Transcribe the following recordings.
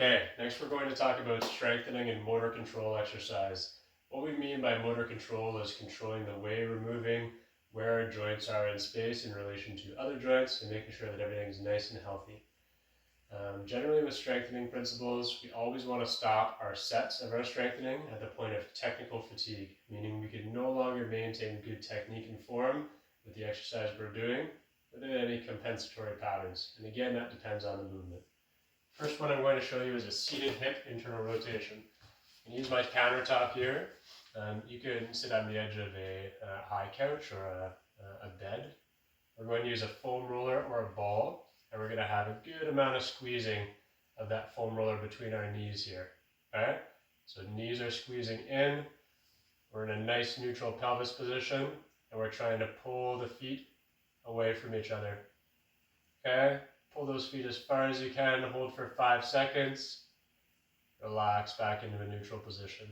Okay, next we're going to talk about strengthening and motor control exercise. What we mean by motor control is controlling the way we're moving, where our joints are in space in relation to other joints, and making sure that everything's nice and healthy. Generally with strengthening principles, we always want to stop our sets of our strengthening at the point of technical fatigue, meaning we can no longer maintain good technique and form with the exercise we're doing without any compensatory patterns. And again, that depends on the movement. First one I'm going to show you is a seated hip internal rotation. I can use my countertop here. You can sit on the edge of a high couch or a bed. We're going to use a foam roller or a ball, and we're going to have a good amount of squeezing of that foam roller between our knees here. Okay? So knees are squeezing in. We're in a nice neutral pelvis position, and we're trying to pull the feet away from each other. Okay? Pull those feet as far as you can, hold for 5 seconds, relax back into a neutral position.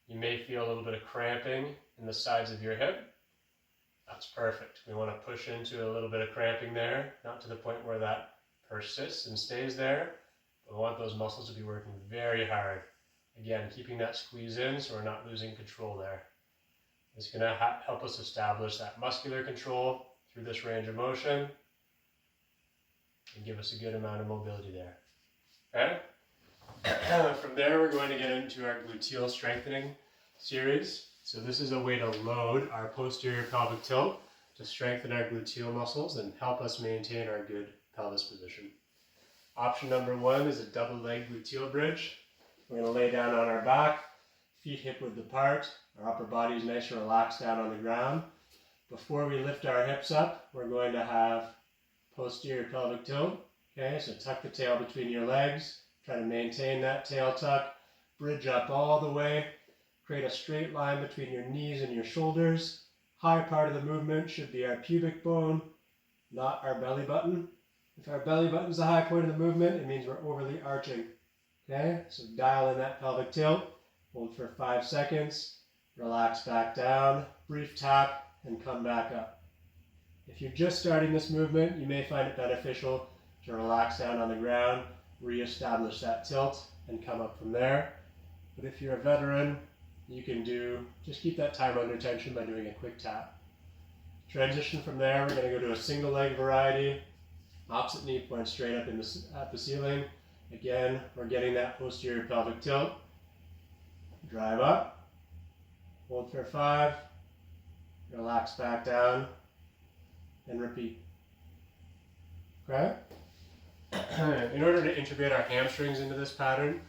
You may feel a little bit of cramping in the sides of your hip. That's perfect. We want to push into a little bit of cramping there, not to the point where that persists and stays there, but we want those muscles to be working very hard. Again, keeping that squeeze in so we're not losing control there. It's going to help us establish that muscular control through this range of motion and give us a good amount of mobility there. Okay? From there, we're going to get into our gluteal strengthening series. So this is a way to load our posterior pelvic tilt to strengthen our gluteal muscles and help us maintain our good pelvis position. Option number 1 is a double leg gluteal bridge. We're going to lay down on our back, feet hip width apart, our upper body is nice and relaxed down on the ground. Before we lift our hips up, we're going to have posterior pelvic tilt. Okay, so tuck the tail between your legs, try to maintain that tail tuck, bridge up all the way, create a straight line between your knees and your shoulders. High part of the movement should be our pubic bone, not our belly button. If our belly button is the high point of the movement, it means we're overly arching. Okay, so dial in that pelvic tilt, hold for 5 seconds, relax back down, brief tap, and come back up. If you're just starting this movement, you may find it beneficial to relax down on the ground, re-establish that tilt, and come up from there. But if you're a veteran, you can just keep that time under tension by doing a quick tap. Transition from there, we're going to go to a single leg variety. Opposite knee points straight up at the ceiling. Again, we're getting that posterior pelvic tilt. Drive up, hold for 5, relax back down, and repeat. Okay? In order to integrate our hamstrings into this pattern,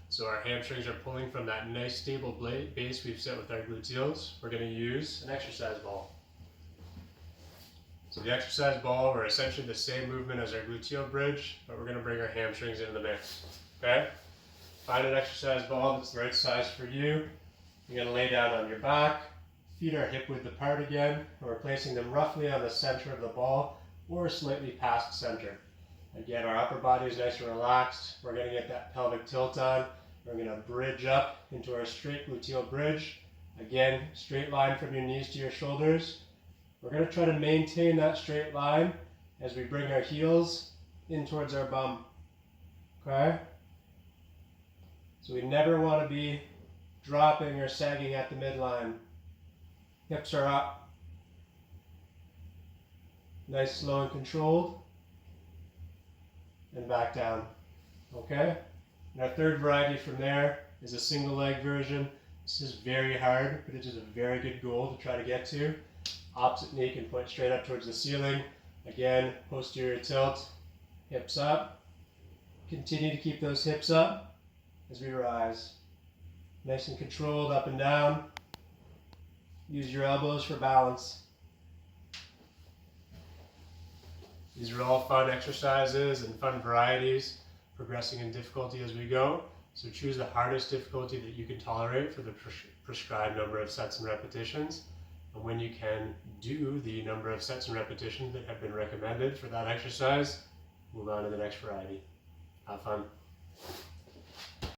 so our hamstrings are pulling from that nice stable base we've set with our gluteals, we're going to use an exercise ball. So the exercise ball, we're essentially the same movement as our gluteal bridge, but we're going to bring our hamstrings into the mix. Okay? Find an exercise ball that's the right size for you. You're going to lay down on your back. Feet are hip width apart again, and we're placing them roughly on the center of the ball or slightly past center. Again, our upper body is nice and relaxed. We're going to get that pelvic tilt on. We're going to bridge up into our straight gluteal bridge. Again, straight line from your knees to your shoulders. We're going to try to maintain that straight line as we bring our heels in towards our bum. Okay? So we never want to be dropping or sagging at the midline. Hips are up. Nice, slow, and controlled. And back down. Okay? And our third variety from there is a single leg version. This is very hard, but it is a very good goal to try to get to. Opposite knee can point straight up towards the ceiling. Again, posterior tilt, hips up. Continue to keep those hips up as we rise. Nice and controlled, up and down. Use your elbows for balance. These are all fun exercises and fun varieties, progressing in difficulty as we go. So choose the hardest difficulty that you can tolerate for the prescribed number of sets and repetitions. And when you can do the number of sets and repetitions that have been recommended for that exercise, move on to the next variety. Have fun.